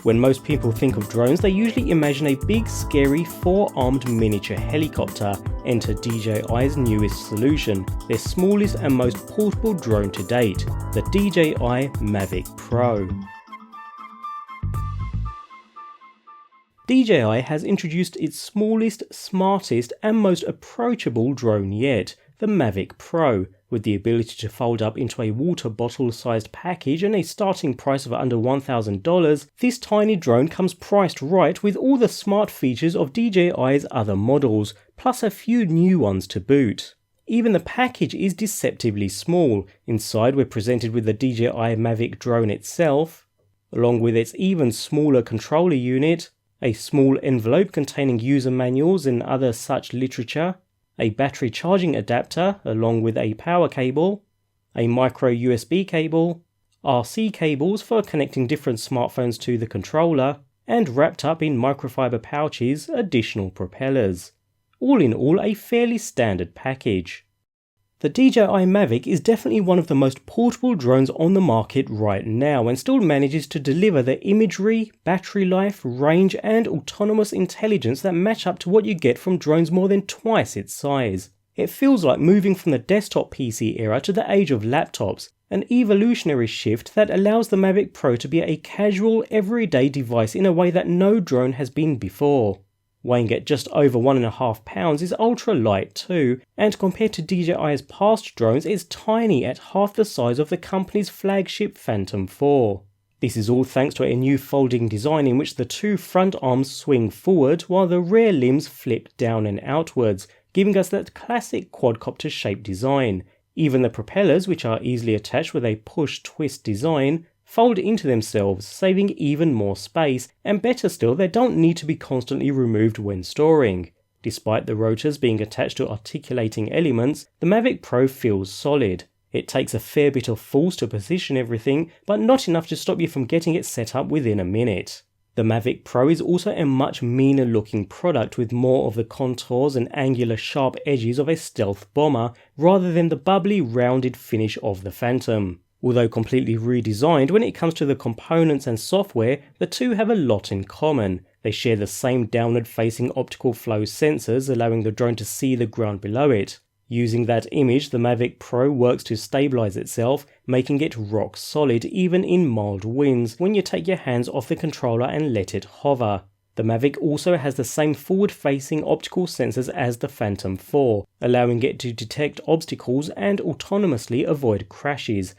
When most people think of drones, they usually imagine a big, scary, four-armed miniature helicopter. Enter DJI's newest solution, their smallest and most portable drone to date, the DJI Mavic Pro. DJI has introduced its smallest, smartest and most approachable drone yet, the Mavic Pro. With the ability to fold up into a water bottle sized package and a starting price of under $1,000, this tiny drone comes priced right with all the smart features of DJI's other models, plus a few new ones to boot. Even the package is deceptively small. Inside we're presented with the DJI Mavic drone itself, along with its even smaller controller unit, a small envelope containing user manuals and other such literature, a battery charging adapter along with a power cable, a micro USB cable, RC cables for connecting different smartphones to the controller, and wrapped up in microfiber pouches, additional propellers. All in all, a fairly standard package. The DJI Mavic is definitely one of the most portable drones on the market right now and still manages to deliver the imagery, battery life, range and autonomous intelligence that match up to what you get from drones more than twice its size. It feels like moving from the desktop PC era to the age of laptops, an evolutionary shift that allows the Mavic Pro to be a casual, everyday device in a way that no drone has been before. Weighing at just over 1.5 pounds is ultra light too, and compared to DJI's past drones it's tiny at half the size of the company's flagship Phantom 4. This is all thanks to a new folding design in which the two front arms swing forward while the rear limbs flip down and outwards, giving us that classic quadcopter shaped design. Even the propellers, which are easily attached with a push-twist design, fold into themselves, saving even more space, and better still, they don't need to be constantly removed when storing. Despite the rotors being attached to articulating elements, the Mavic Pro feels solid. It takes a fair bit of force to position everything, but not enough to stop you from getting it set up within a minute. The Mavic Pro is also a much meaner looking product with more of the contours and angular sharp edges of a stealth bomber, rather than the bubbly rounded finish of the Phantom. Although completely redesigned, when it comes to the components and software, the two have a lot in common. They share the same downward-facing optical flow sensors, allowing the drone to see the ground below it. Using that image, the Mavic Pro works to stabilize itself, making it rock solid even in mild winds when you take your hands off the controller and let it hover. The Mavic also has the same forward-facing optical sensors as the Phantom 4, allowing it to detect obstacles and autonomously avoid crashes.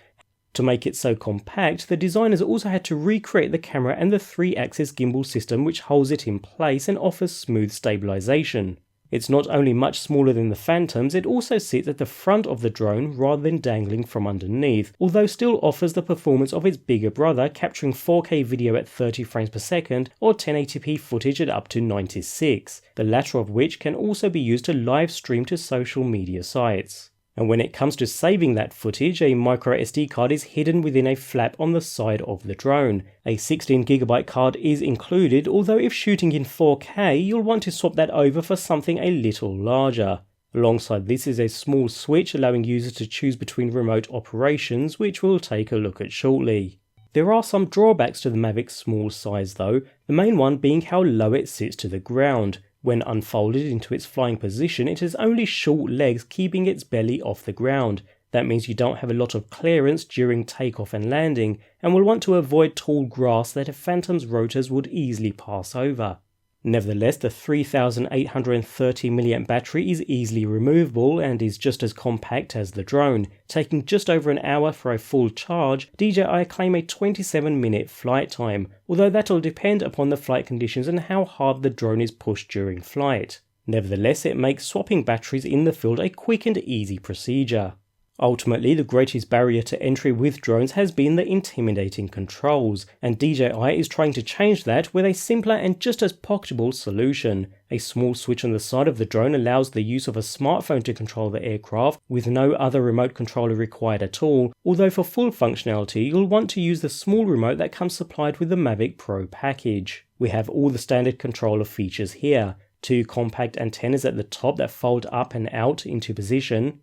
To make it so compact, the designers also had to recreate the camera and the 3-axis gimbal system which holds it in place and offers smooth stabilization. It's not only much smaller than the Phantoms, it also sits at the front of the drone rather than dangling from underneath, although still offers the performance of its bigger brother, capturing 4K video at 30 frames per second or 1080p footage at up to 96, the latter of which can also be used to live stream to social media sites. And when it comes to saving that footage, a micro SD card is hidden within a flap on the side of the drone. A 16GB card is included, although if shooting in 4K, you'll want to swap that over for something a little larger. Alongside this is a small switch allowing users to choose between remote operations, which we'll take a look at shortly. There are some drawbacks to the Mavic's small size though, the main one being how low it sits to the ground. When unfolded into its flying position, it has only short legs keeping its belly off the ground. That means you don't have a lot of clearance during takeoff and landing, and will want to avoid tall grass that a Phantom's rotors would easily pass over. Nevertheless, the 3830 mAh battery is easily removable and is just as compact as the drone. Taking just over an hour for a full charge, DJI claim a 27-minute flight time, although that'll depend upon the flight conditions and how hard the drone is pushed during flight. Nevertheless, it makes swapping batteries in the field a quick and easy procedure. Ultimately, the greatest barrier to entry with drones has been the intimidating controls, and DJI is trying to change that with a simpler and just as pocketable solution. A small switch on the side of the drone allows the use of a smartphone to control the aircraft, with no other remote controller required at all, although for full functionality you'll want to use the small remote that comes supplied with the Mavic Pro package. We have all the standard controller features here. 2 compact antennas at the top that fold up and out into position,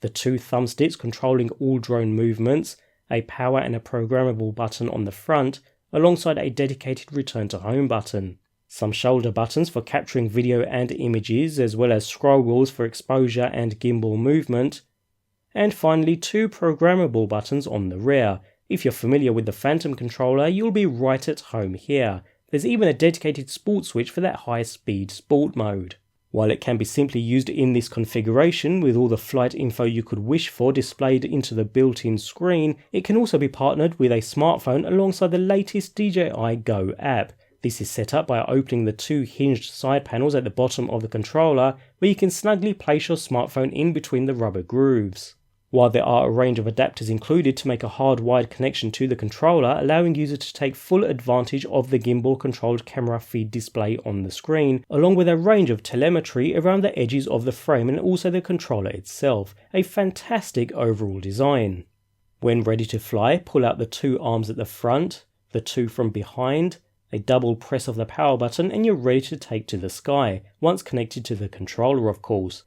the 2 thumbsticks controlling all drone movements, a power and a programmable button on the front, alongside a dedicated return to home button. Some shoulder buttons for capturing video and images, as well as scroll wheels for exposure and gimbal movement. And finally, 2 programmable buttons on the rear. If you're familiar with the Phantom controller, you'll be right at home here. There's even a dedicated sport switch for that high-speed sport mode. While it can be simply used in this configuration with all the flight info you could wish for displayed into the built-in screen, it can also be partnered with a smartphone alongside the latest DJI Go app. This is set up by opening the 2 hinged side panels at the bottom of the controller, where you can snugly place your smartphone in between the rubber grooves. While there are a range of adapters included to make a hardwired connection to the controller, allowing users to take full advantage of the gimbal-controlled camera feed display on the screen, along with a range of telemetry around the edges of the frame and also the controller itself. A fantastic overall design. When ready to fly, pull out the 2 arms at the front, the 2 from behind, a double press of the power button, and you're ready to take to the sky, once connected to the controller of course.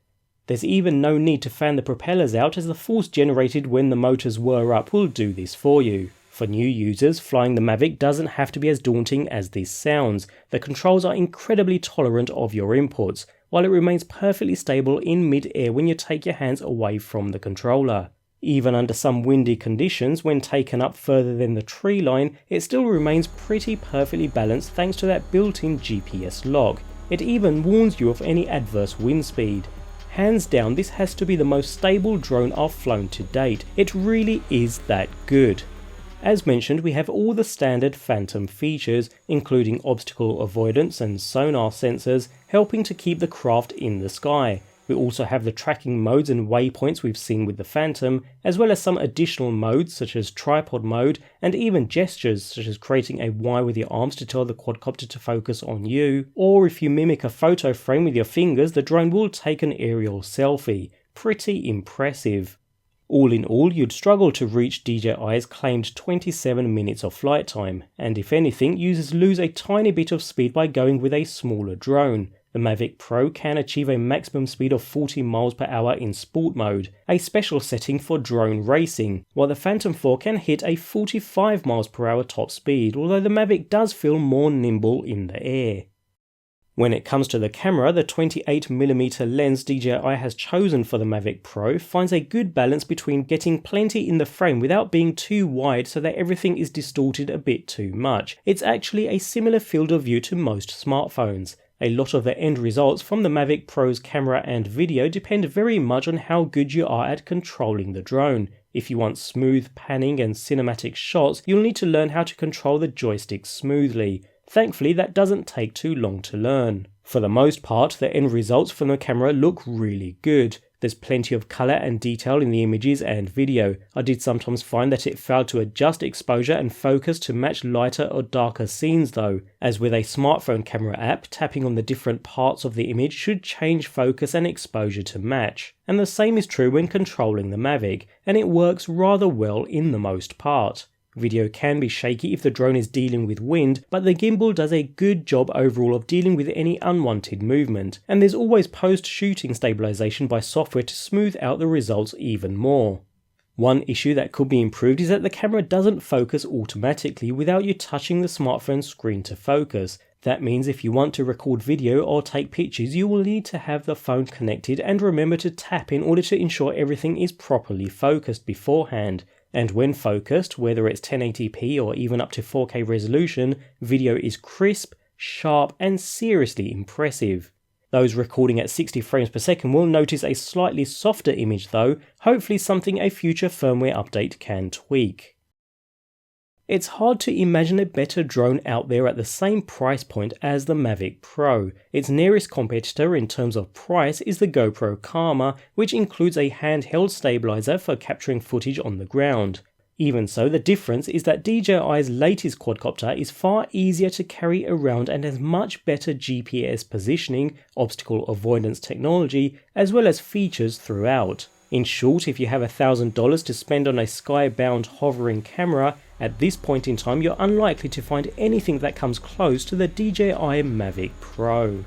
There's even no need to fan the propellers out, as the force generated when the motors were up will do this for you. For new users, flying the Mavic doesn't have to be as daunting as this sounds. The controls are incredibly tolerant of your inputs, while it remains perfectly stable in mid-air when you take your hands away from the controller. Even under some windy conditions, when taken up further than the tree line, it still remains pretty perfectly balanced thanks to that built-in GPS lock. It even warns you of any adverse wind speed. Hands down, this has to be the most stable drone I've flown to date. It really is that good. As mentioned, we have all the standard Phantom features, including obstacle avoidance and sonar sensors, helping to keep the craft in the sky. We also have the tracking modes and waypoints we've seen with the Phantom, as well as some additional modes such as tripod mode, and even gestures such as creating a Y with your arms to tell the quadcopter to focus on you, or if you mimic a photo frame with your fingers, the drone will take an aerial selfie. Pretty impressive. All in all, you'd struggle to reach DJI's claimed 27 minutes of flight time, and if anything, users lose a tiny bit of speed by going with a smaller drone. The Mavic Pro can achieve a maximum speed of 40 miles per hour in sport mode, a special setting for drone racing, while the Phantom 4 can hit a 45 miles per hour top speed, although the Mavic does feel more nimble in the air. When it comes to the camera, the 28mm lens DJI has chosen for the Mavic Pro finds a good balance between getting plenty in the frame without being too wide so that everything is distorted a bit too much. It's actually a similar field of view to most smartphones. A lot of the end results from the Mavic Pro's camera and video depend very much on how good you are at controlling the drone. If you want smooth panning and cinematic shots, you'll need to learn how to control the joystick smoothly. Thankfully, that doesn't take too long to learn. For the most part, the end results from the camera look really good. There's plenty of colour and detail in the images and video. I did sometimes find that it failed to adjust exposure and focus to match lighter or darker scenes though. As with a smartphone camera app, tapping on the different parts of the image should change focus and exposure to match. And the same is true when controlling the Mavic, and it works rather well in the most part. Video can be shaky if the drone is dealing with wind, but the gimbal does a good job overall of dealing with any unwanted movement, and there's always post-shooting stabilization by software to smooth out the results even more. One issue that could be improved is that the camera doesn't focus automatically without you touching the smartphone screen to focus. That means if you want to record video or take pictures, you will need to have the phone connected and remember to tap in order to ensure everything is properly focused beforehand. And when focused, whether it's 1080p or even up to 4K resolution, video is crisp, sharp, and seriously impressive. Those recording at 60 frames per second will notice a slightly softer image though, hopefully something a future firmware update can tweak. It's hard to imagine a better drone out there at the same price point as the Mavic Pro. Its nearest competitor in terms of price is the GoPro Karma, which includes a handheld stabilizer for capturing footage on the ground. Even so, the difference is that DJI's latest quadcopter is far easier to carry around and has much better GPS positioning, obstacle avoidance technology, as well as features throughout. In short, if you have $1,000 to spend on a skybound hovering camera, at this point in time you're unlikely to find anything that comes close to the DJI Mavic Pro.